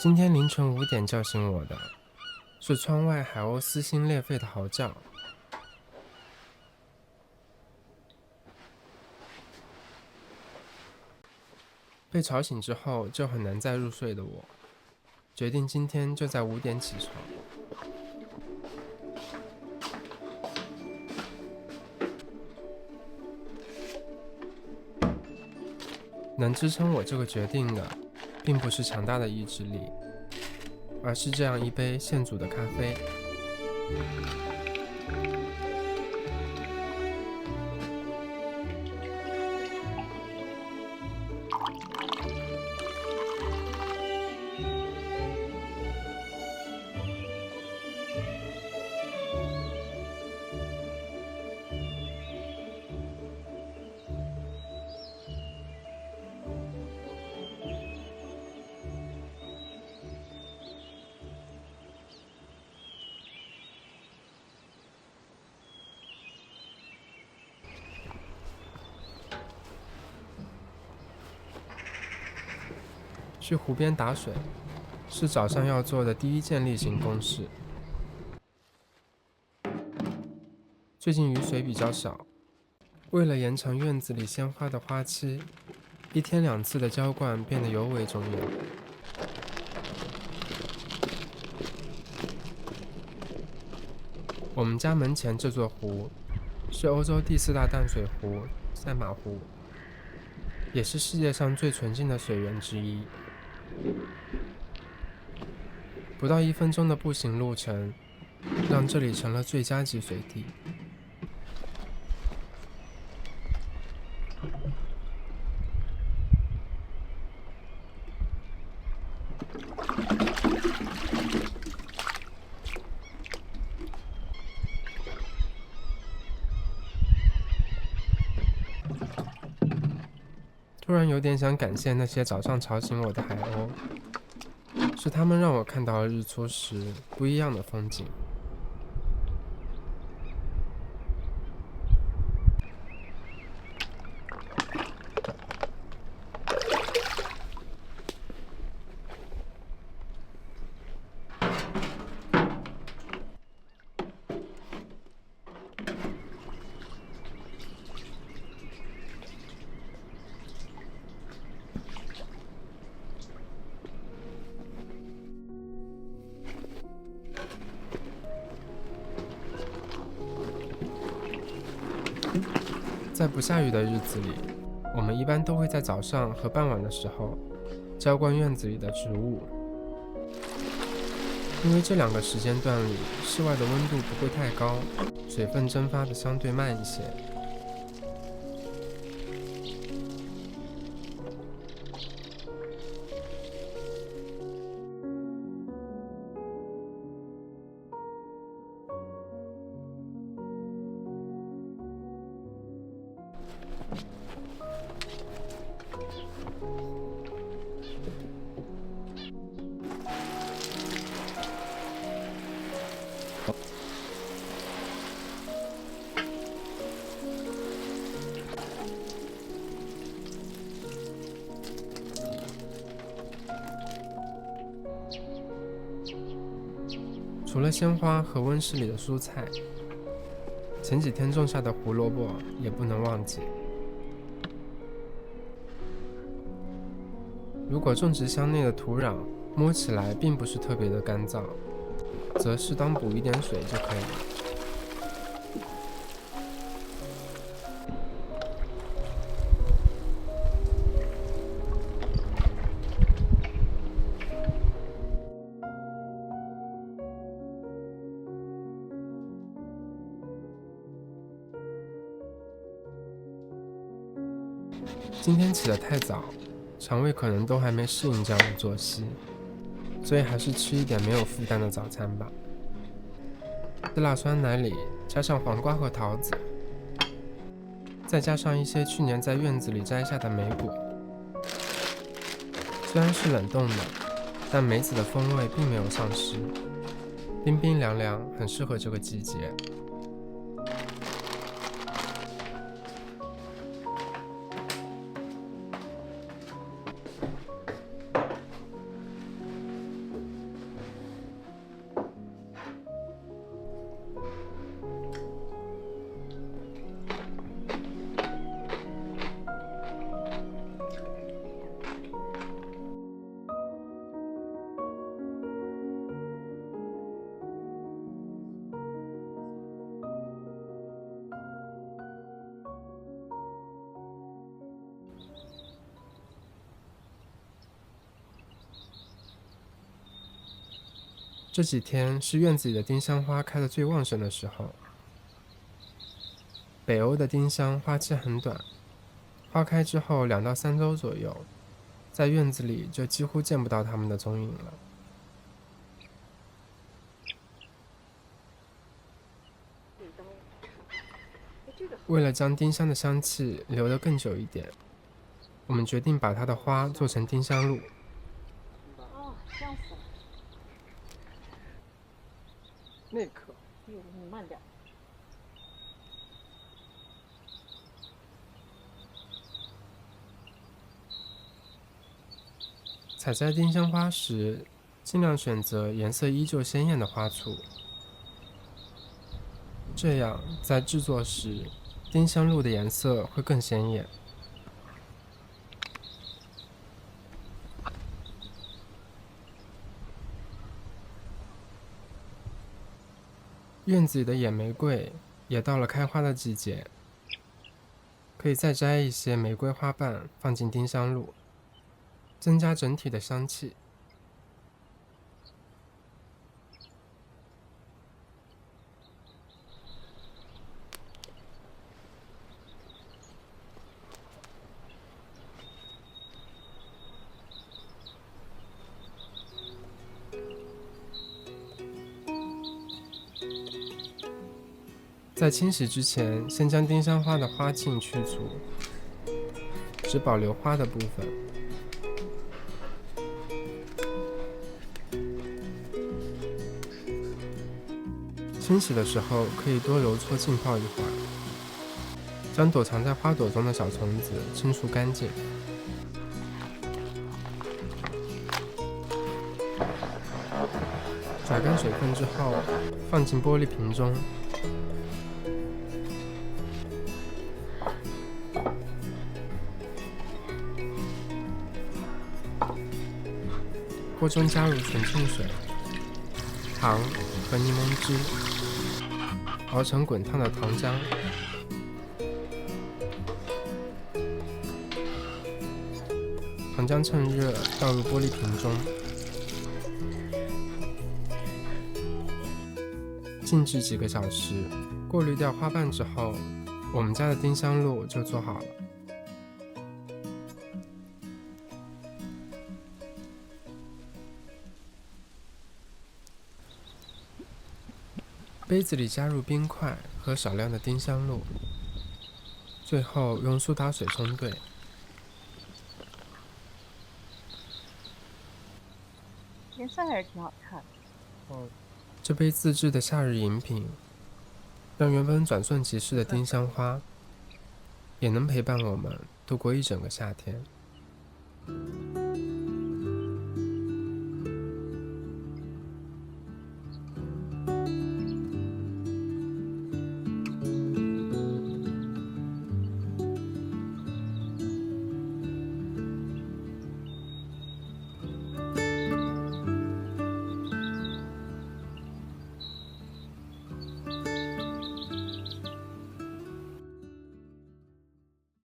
今天凌晨5点叫醒我的，是窗外海鸥撕心裂肺的嚎叫。被吵醒之后就很难再入睡的我，决定今天就在5点起床。能支撑我这个决定的，并不是强大的意志力，而是这样一杯现煮的咖啡。去湖边打水，是早上要做的第一件例行公事。最近雨水比较少，为了延长院子里鲜花的花期，1天2次的浇灌变得尤为重要。我们家门前这座湖是欧洲第4大淡水湖——赛马湖，也是世界上最纯净的水源之一。不到1分钟的步行路程，让这里成了最佳集水地。突然有点想感谢那些早上吵醒我的海鸥，是他们让我看到了日出时不一样的风景。在不下雨的日子里，我们一般都会在早上和傍晚的时候浇灌院子里的植物，因为这2个时间段里室外的温度不会太高，水分蒸发的相对慢一些。除了鲜花和温室里的蔬菜，前几天种下的胡萝卜也不能忘记。如果种植箱内的土壤摸起来并不是特别的干燥，则适当补一点水就可以了。今天起得太早，肠胃可能都还没适应这样的作息，所以还是吃一点没有负担的早餐吧。希腊酸奶里加上黄瓜和桃子，再加上一些去年在院子里摘下的莓果。虽然是冷冻的，但梅子的风味并没有丧失，冰冰凉凉，很适合这个季节。这几天是院子里的丁香花开得最旺盛的时候。北欧的丁香花期很短，花开之后2到3周左右，在院子里就几乎见不到它们的踪影了。为了将丁香的香气留得更久一点，我们决定把它的花做成丁香露。哦，这样子。那颗，你慢点。采摘丁香花时，尽量选择颜色依旧鲜艳的花簇，这样在制作时，丁香露的颜色会更鲜艳。院子里的野玫瑰也到了开花的季节，可以再摘一些玫瑰花瓣放进丁香露，增加整体的香气。在清洗之前，先将丁香花的花茎去除，只保留花的部分。清洗的时候可以多揉搓浸泡一会儿，将躲藏在花朵中的小虫子清除干净。甩干水分之后，放进玻璃瓶中。锅中加入纯净水、糖和柠檬汁，熬成滚烫的糖浆。糖浆趁热倒入玻璃瓶中，静置几个小时，过滤掉花瓣之后，我们家的丁香露就做好了。杯子里加入冰块和少量的丁香露，最后用苏打水冲兑。颜色还是挺好看的。这杯自制的夏日饮品，让原本转瞬即逝的丁香花，也能陪伴我们度过一整个夏天。